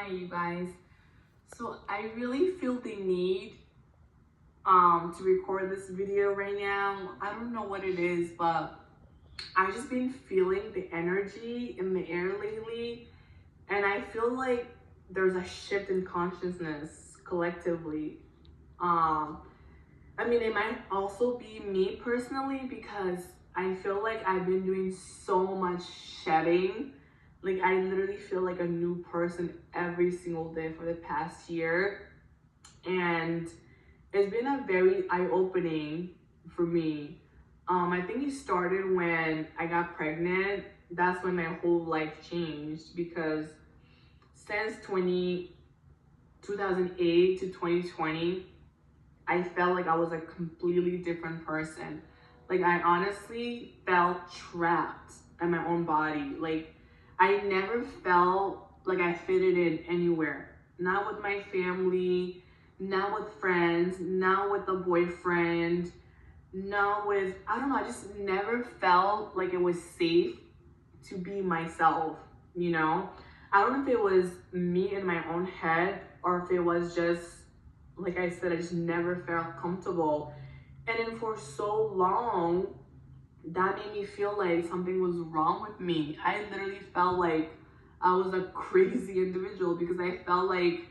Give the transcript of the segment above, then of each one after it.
Hi you guys. So I really feel the need to record this video right now. I don't know what it is, but I just been feeling the energy in the air lately, and I feel like there's a shift in consciousness collectively. Um it might also be me personally because I feel like I've been doing so much shedding. Like I literally feel like a new person every single day for the past year. And it's been a very eye-opening for me. I think it started when I got pregnant. That's when my whole life changed because since 2008 to 2020, I felt like I was a completely different person. Like I honestly felt trapped in my own body. Like I never felt like I fitted in anywhere. Not with my family, not with friends, not with a boyfriend, not with, I don't know, I just never felt like it was safe to be myself, you know? I don't know if it was me in my own head or if it was just, like I said, I just never felt comfortable. And then for so long, that made me feel like something was wrong with me. I literally felt like I was a crazy individual because I felt like,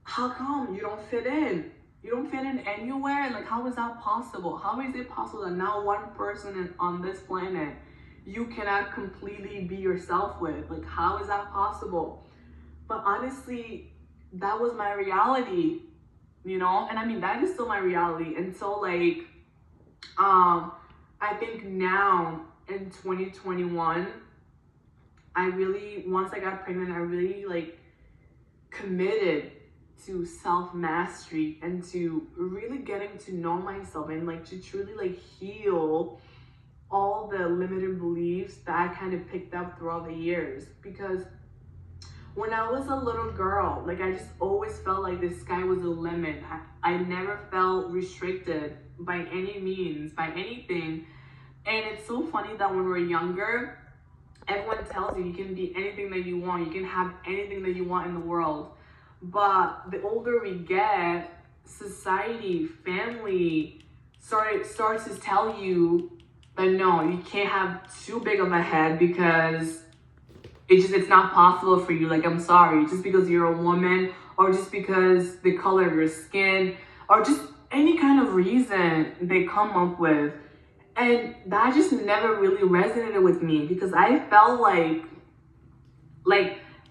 how come you don't fit in? You don't fit in anywhere? Like, how is that possible? How is it possible that not one person on this planet you cannot completely be yourself with? Like, how is that possible? But honestly, that was my reality, you know? And I mean, that is still my reality until like, I think now in 2021, once I got pregnant, I really like committed to self-mastery and to really getting to know myself and like to truly like heal all the limited beliefs that I kind of picked up throughout the years. Because when I was a little girl, like I just always felt like the sky was the limit. I never felt restricted by any means, by anything. And it's so funny that when we're younger, everyone tells you you can be anything that you want, you can have anything that you want in the world. But the older we get, society, family starts to tell you that no, you can't have too big of a head because it's not possible for you. Like, I'm sorry, just because you're a woman or just because the color of your skin or just any kind of reason they come up with. And that just never really resonated with me because I felt like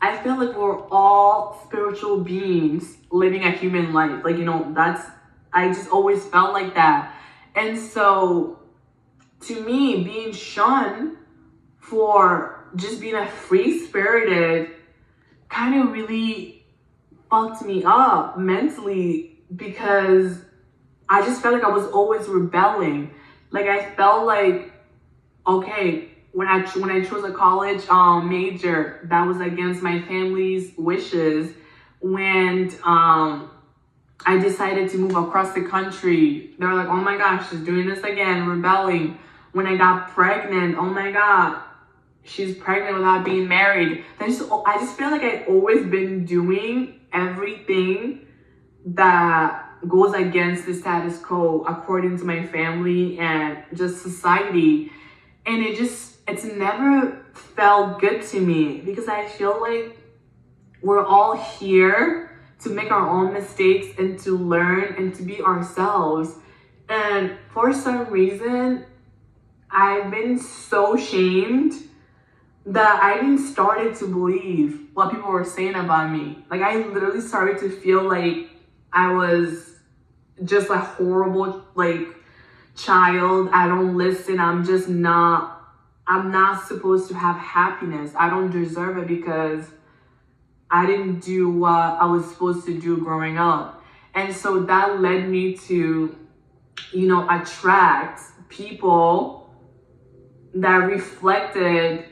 I feel like we're all spiritual beings living a human life. Like, I just always felt like that. And so to me, being shunned for just being a free spirited kind of really fucked me up mentally because I just felt like I was always rebelling. Like I felt like, okay, when I chose a college major that was against my family's wishes, when I decided to move across the country, they were like, oh my gosh, she's doing this again, rebelling. When I got pregnant, oh my god, she's pregnant without being married. I just feel like I've always been doing everything that goes against the status quo according to my family and just society. And it's never felt good to me because I feel like we're all here to make our own mistakes and to learn and to be ourselves. And for some reason, I've been so shamed that I even started to believe what people were saying about me. Like I literally started to feel like I was just a horrible like child. I don't listen. I'm not supposed to have happiness. I don't deserve it because I didn't do what I was supposed to do growing up. And so that led me to, attract people that reflected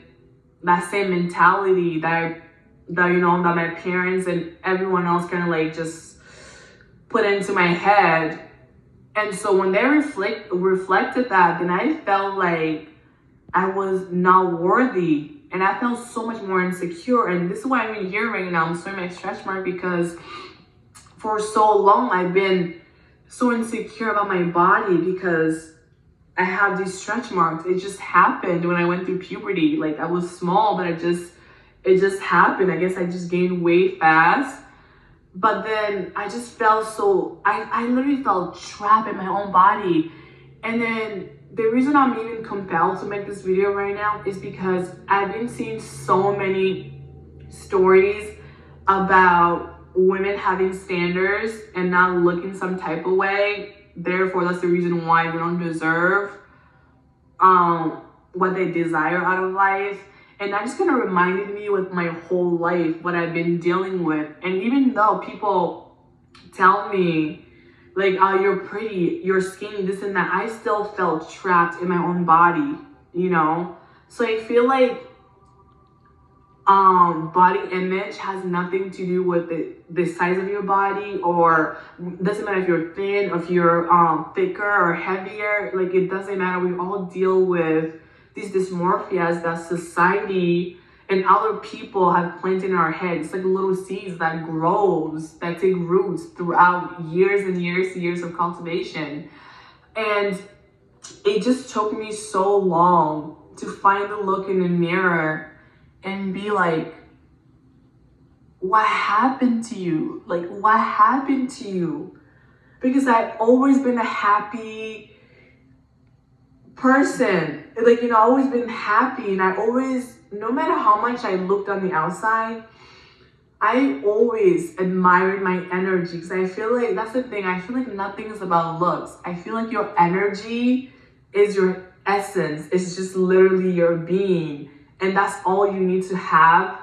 that same mentality that my parents and everyone else kind of like just put into my head. And so when they reflected that, then I felt like I was not worthy And I felt so much more insecure. And this is why I'm in here right now. I'm showing my stretch mark because for so long I've been so insecure about my body because I have these stretch marks. It just happened when I went through puberty. Like I was small, but it just happened. I guess I just gained weight fast. But then I just felt so, I literally felt trapped in my own body. And then the reason I'm even compelled to make this video right now is because I've been seeing so many stories about women having standards and not looking some type of way. Therefore, that's the reason why they don't deserve what they desire out of life. And that just kind of reminded me with my whole life what I've been dealing with. And even though people tell me like, oh, you're pretty, you're skinny, this and that, I still felt trapped in my own body, you know? So I feel like body image has nothing to do with the size of your body, or doesn't matter if you're thin, if you're thicker or heavier. Like, it doesn't matter. We all deal with these dysmorphias that society and other people have planted in our heads. It's like little seeds that grows, that take roots throughout years and years of cultivation. And it just took me so long to finally look in the mirror and be like, what happened to you? Like, what happened to you? Because I've always been a happy person. Like, you know, I've always been happy. And I always, no matter how much I looked on the outside, I always admired my energy. Because I feel like, that's the thing, I feel like nothing is about looks. I feel like your energy is your essence. It's just literally your being. And that's all you need to have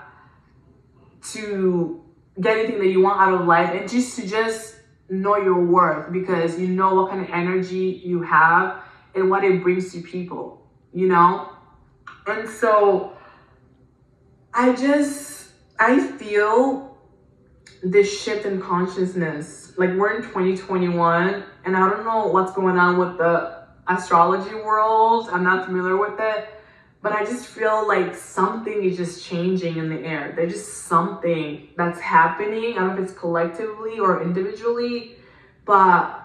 to get anything that you want out of life, and just to just know your worth, because you know what kind of energy you have and what it brings to people, you know? And so I feel this shift in consciousness. Like, we're in 2021 and I don't know what's going on with the astrology world. I'm not familiar with it. But I just feel like something is just changing in the air. There's just something that's happening. I don't know if it's collectively or individually, but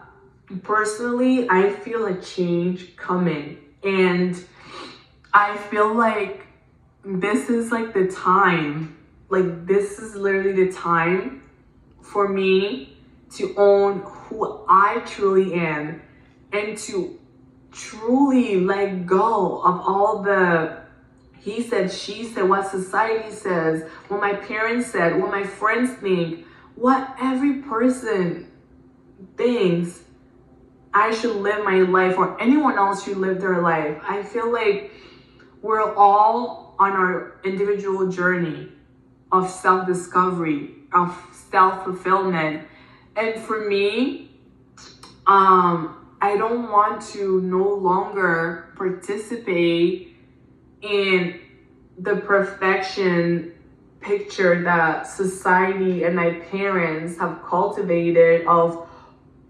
personally, I feel a change coming. And I feel like this is like the time. Like, this is literally the time for me to own who I truly am and to truly let go of all the he said, she said, what society says, what my parents said, what my friends think, what every person thinks I should live my life, or anyone else should live their life. I feel like we're all on our individual journey of self-discovery, of self-fulfillment. And for me, I don't want to no longer participate in the perfection picture that society and my parents have cultivated of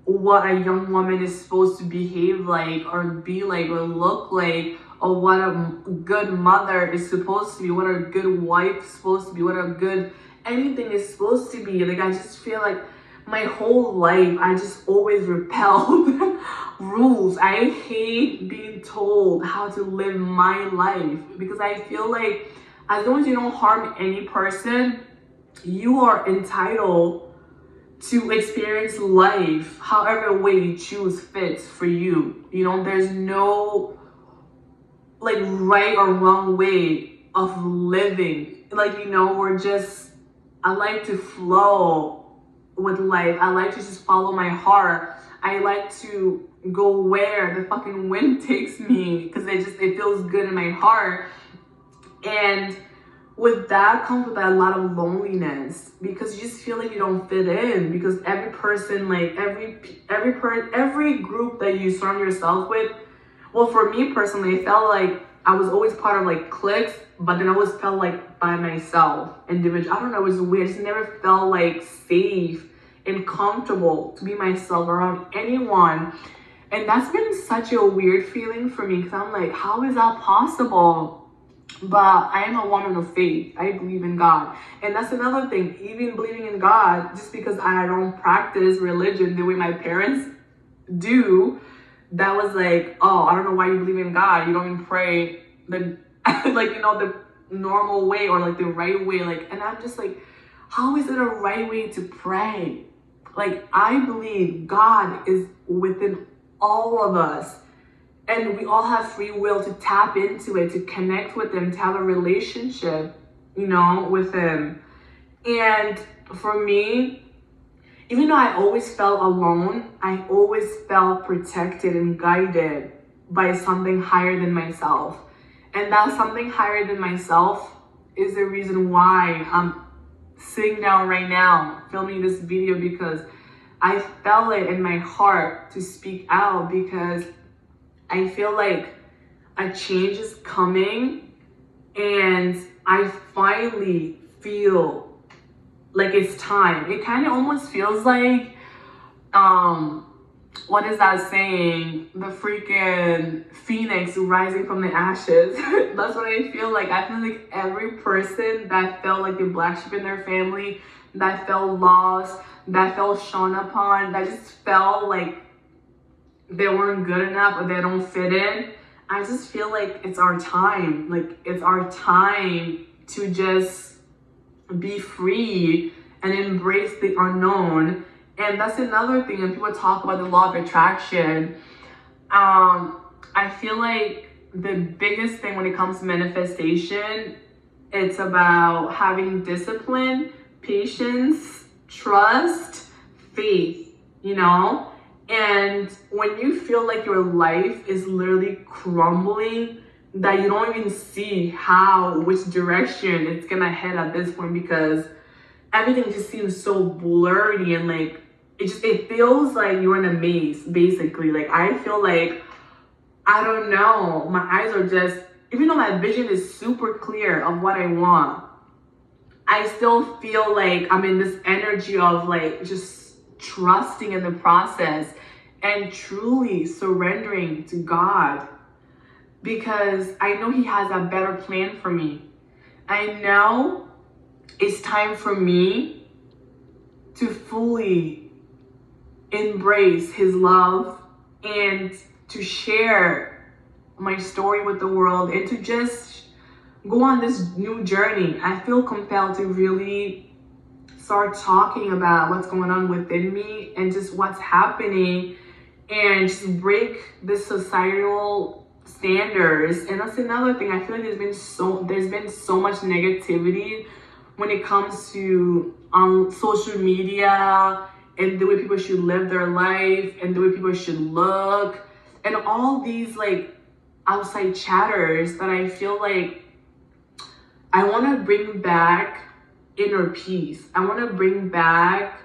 what a young woman is supposed to behave like, or be like, or look like, or what a good mother is supposed to be, what a good wife is supposed to be, what a good anything is supposed to be. Like, I just feel like my whole life, I just always repelled rules. I hate being told how to live my life, because I feel like as long as you don't harm any person, you are entitled to experience life however way you choose fits for you. You know, there's no like right or wrong way of living. Like, you know, I like to flow with life. I like to just follow my heart. I like to go where the fucking wind takes me, because it feels good in my heart. And with that comes with a lot of loneliness, because you just feel like you don't fit in, because every person, like every group that you surround yourself with, well, for me personally, I felt like I was always part of like cliques, but then I always felt like by myself, individual. I don't know, it was weird. I just never felt like safe and comfortable to be myself around anyone. And that's been such a weird feeling for me, because I'm like, how is that possible? But I am a woman of faith. I believe in God. And that's another thing. Even believing in God, just because I don't practice religion the way my parents do, that was like, oh, I don't know why you believe in God. You don't even pray the like, the normal way or like the right way. Like, and I'm just like, how is it a right way to pray? Like, I believe God is within all of us. And we all have free will to tap into it, to connect with him, to have a relationship, with him. And for me, even though I always felt alone, I always felt protected and guided by something higher than myself. And that something higher than myself is the reason why I'm sitting down right now filming this video, because I felt it in my heart to speak out, because I feel like a change is coming and I finally feel like it's time. It kind of almost feels like, what is that saying? The freaking phoenix rising from the ashes. That's what I feel like. I feel like every person that felt like the black sheep in their family, that felt lost, that felt shone upon, that just felt like they weren't good enough or they don't fit in, I just feel like it's our time. Like, it's our time to just be free and embrace the unknown. And that's another thing. When people talk about the law of attraction, I feel like the biggest thing when it comes to manifestation, it's about having discipline, patience, trust, faith, And when you feel like your life is literally crumbling, that you don't even see which direction it's gonna head at this point, because everything just seems so blurry, and like it feels like you're in a maze, basically. Like, I feel like, I don't know, my eyes are just, even though my vision is super clear of what I want, I still feel like I'm in this energy of like just trusting in the process and truly surrendering to God, because I know he has a better plan for me. I know it's time for me to fully embrace his love and to share my story with the world and to just go on this new journey. I feel compelled to really start talking about what's going on within me and just what's happening, and just break the societal standards. And that's another thing. I feel like there's been so much negativity when it comes to social media and the way people should live their life and the way people should look, and all these like outside chatters, that I feel like I want to bring back inner peace. I want to bring back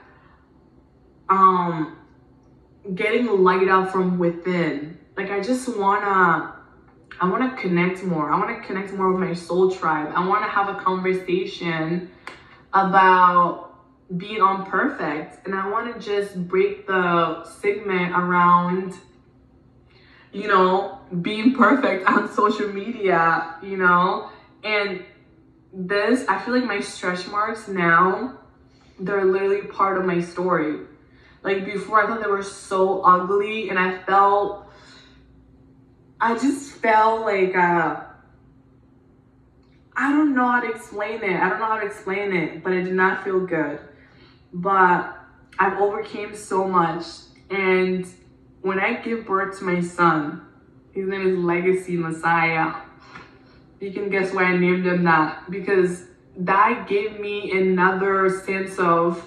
getting light out from within. Like, I want to connect more. I want to connect more with my soul tribe. I want to have a conversation about being imperfect, and I want to just break the stigma around being perfect on social media, and this, I feel like my stretch marks now, they're literally part of my story. Like, before, I thought they were so ugly, and I just felt like, I don't know how to explain it. But it did not feel good. But I've overcame so much. And when I give birth to my son, his name is Legacy Messiah. You can guess why I named him that, because that gave me another sense of,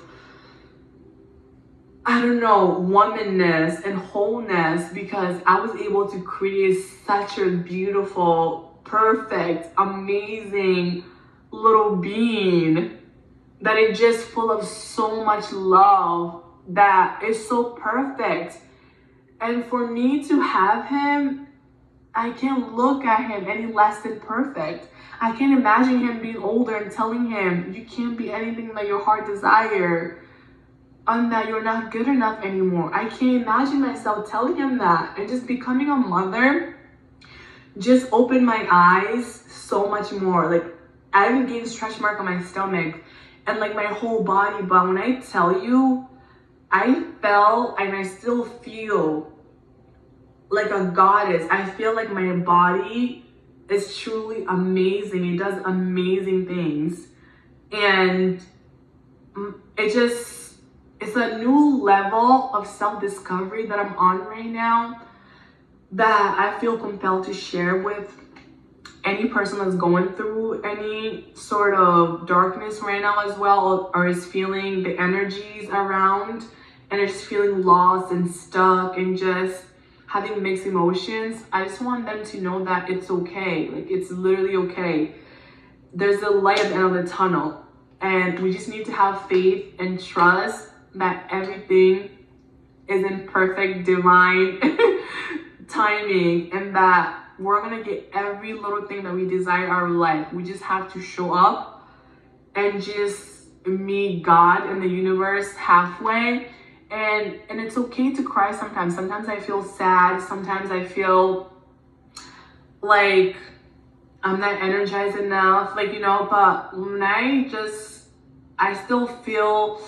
I don't know, womanness and wholeness, because I was able to create such a beautiful, perfect, amazing little being that is just full of so much love, that is so perfect. And for me to have him, I can't look at him any less than perfect. I can't imagine him being older and telling him, you can't be anything that your heart desire, and that you're not good enough anymore. I can't imagine myself telling him that. And just becoming a mother just opened my eyes so much more. Like, I even gained stretch mark on my stomach and like my whole body. But when I tell you, I felt and I still feel like a goddess. I feel like my body is truly amazing. It does amazing things. And it's a new level of self-discovery that I'm on right now that I feel compelled to share with any person that's going through any sort of darkness right now as well, or is feeling the energies around and is feeling lost and stuck and just having mixed emotions. I just want them to know that it's okay. Like, it's literally okay. There's a light at the end of the tunnel, and we just need to have faith and trust that everything is in perfect divine timing, and that we're gonna get every little thing that we desire in our life. We just have to show up and just meet God and the universe halfway. And it's okay to cry sometimes. Sometimes I feel sad. Sometimes I feel like I'm not energized enough, like, you know, but when I still feel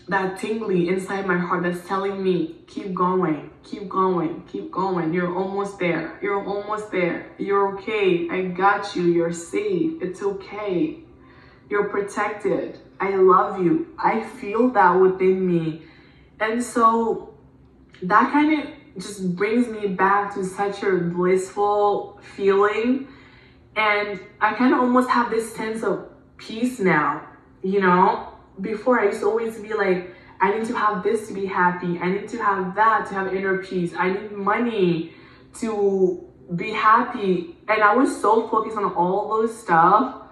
that tingly inside my heart that's telling me, keep going, keep going, keep going. You're almost there. You're almost there. You're okay. I got you. You're safe. It's okay. You're protected. I love you. I feel that within me. And so that kind of just brings me back to such a blissful feeling. And I kind of almost have this sense of peace now, you know? Before, I used to always be like, I need to have this to be happy. I need to have that to have inner peace. I need money to be happy. And I was so focused on all those stuff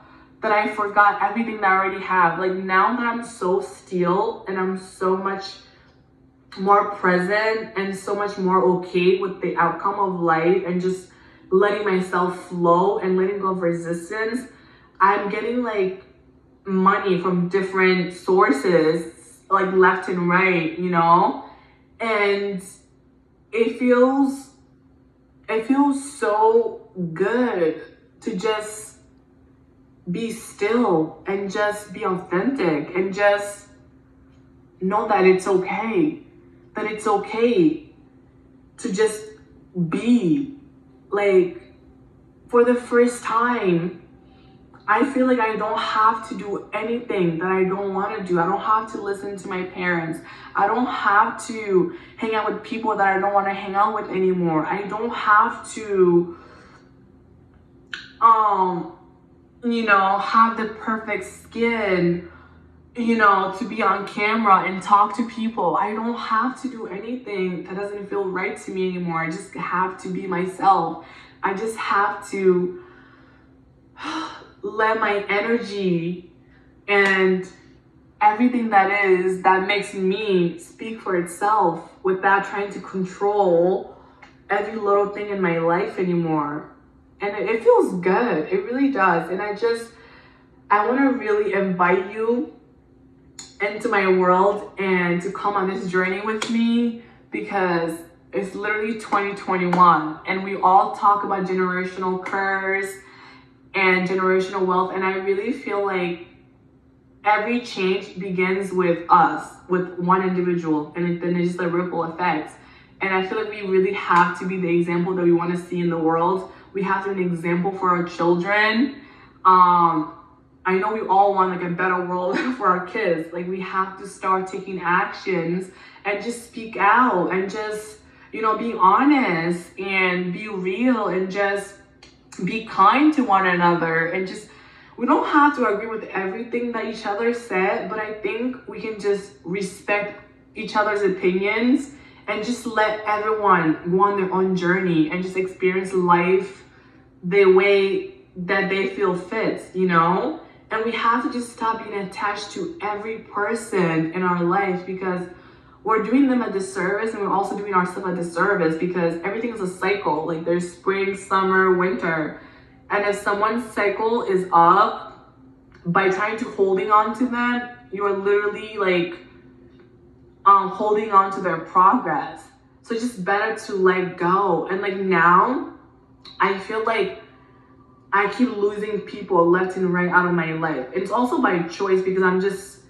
that I forgot everything that I already have. Like, now that I'm so still and I'm so much more present and so much more okay with the outcome of life and just letting myself flow and letting go of resistance, I'm getting like money from different sources, like left and right, you know? And it feels so good to just be still and just be authentic and just know that it's okay. That it's okay to just be. Like, for the first time, I feel like I don't have to do anything that I don't want to do. I don't have to listen to my parents. I don't have to hang out with people that I don't want to hang out with anymore. I don't have to, you know, have the perfect skin, you know, to be on camera and talk to people. I don't have to do anything that doesn't feel right to me anymore. I just have to be myself. I just have to let my energy and everything that makes me speak for itself without trying to control every little thing in my life anymore. And it feels good. It really does. And I want to really invite you into my world and to come on this journey with me, because it's literally 2021 and we all talk about generational curse and generational wealth. And I really feel like every change begins with us, with one individual, and then it's just a ripple effect. And I feel like we really have to be the example that we want to see in the world. We have to be an example for our children. I know we all want like a better world for our kids. Like, we have to start taking actions and just speak out and just, you know, be honest and be real and just be kind to one another. And just, we don't have to agree with everything that each other said, but I think we can just respect each other's opinions and just let everyone go on their own journey and just experience life the way that they feel fit, you know? And we have to just stop being attached to every person in our life, because we're doing them a disservice, and we're also doing ourselves a disservice, because everything is a cycle. Like, there's spring, summer, winter. And if someone's cycle is up, by trying to holding on to them, you're literally like holding on to their progress. So it's just better to let go. And like, now I feel like I keep losing people left and right out of my life. It's also by choice because I'm just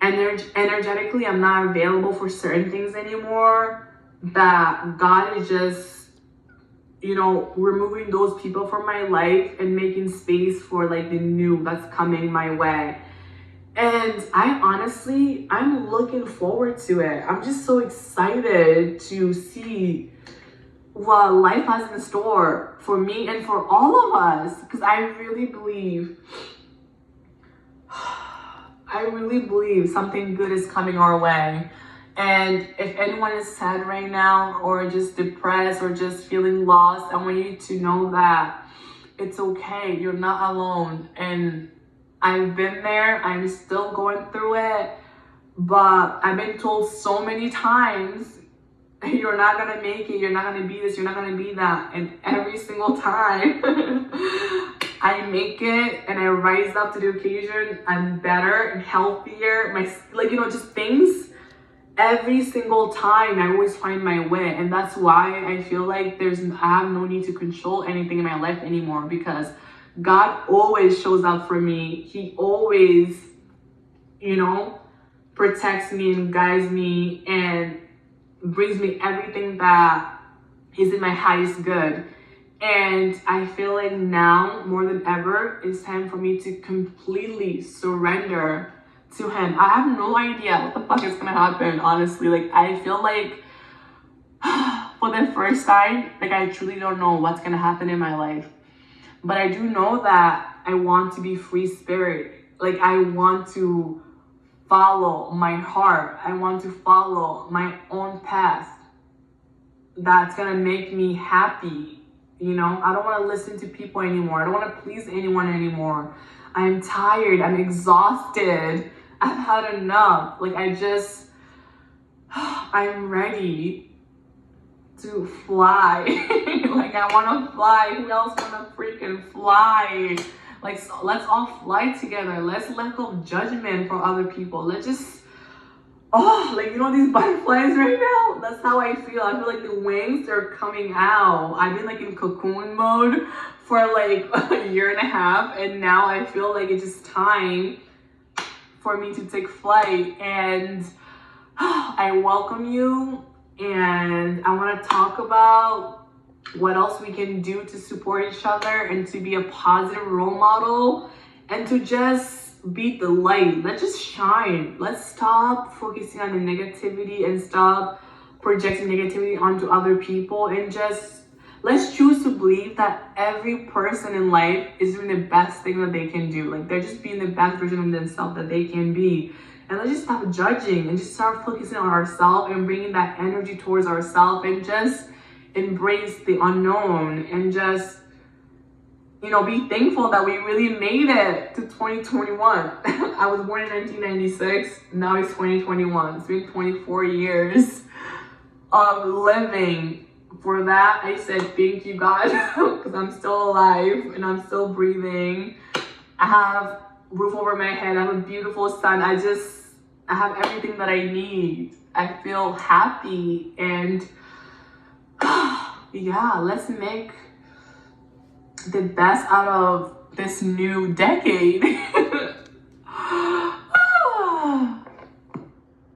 energetically, I'm not available for certain things anymore. That God is just, removing those people from my life and making space for like the new that's coming my way. And I'm looking forward to it. I'm just so excited to see what life has in store for me and for all of us. Because I really believe something good is coming our way. And if anyone is sad right now or just depressed or just feeling lost, I want you to know that it's okay. You're not alone. And I've been there. I'm still going through it. But I've been told so many times, you're not going to make it. You're not going to be this. You're not going to be that. And every single time I make it and I rise up to the occasion, I'm better and healthier. Just things. Every single time I always find my way. And that's why I feel like I have no need to control anything in my life anymore, because God always shows up for me. He always, protects me and guides me and brings me everything that is in my highest good. And I feel like now more than ever, it's time for me to completely surrender to Him. I have no idea what the fuck is gonna happen, honestly. Like, I feel like for the first time, like, I truly don't know what's gonna happen in my life. But I do know that I want to be free spirit. Like, I want to follow my heart. I want to follow my own path that's gonna make me happy. I don't want to listen to people anymore. I don't want to please anyone anymore. I'm tired. I'm exhausted. I've had enough. Like, I'm ready to fly. Like, I want to fly. Who else want to freaking fly? Like, so let's all fly together. Let's let go of judgment for other people. Let's just, these butterflies right now. That's how I feel. I feel like the wings are coming out. I've been like in cocoon mode for like a year and a half. And now I feel like it's just time for me to take flight. And I welcome you. And I want to talk about what else we can do to support each other and to be a positive role model and to just be the light. Let's just shine. Let's stop focusing on the negativity and stop projecting negativity onto other people, and just let's choose to believe that every person in life is doing the best thing that they can do. Like, they're just being the best version of themselves that they can be. And let's just stop judging and just start focusing on ourselves and bringing that energy towards ourselves and just embrace the unknown and just, be thankful that we really made it to 2021. I was born in 1996. Now it's 2021. It's been 24 years of living. For that, I said, thank you, God, because I'm still alive and I'm still breathing. I have roof over my head. I have a beautiful son. I have everything that I need. I feel happy. And yeah, let's make the best out of this new decade.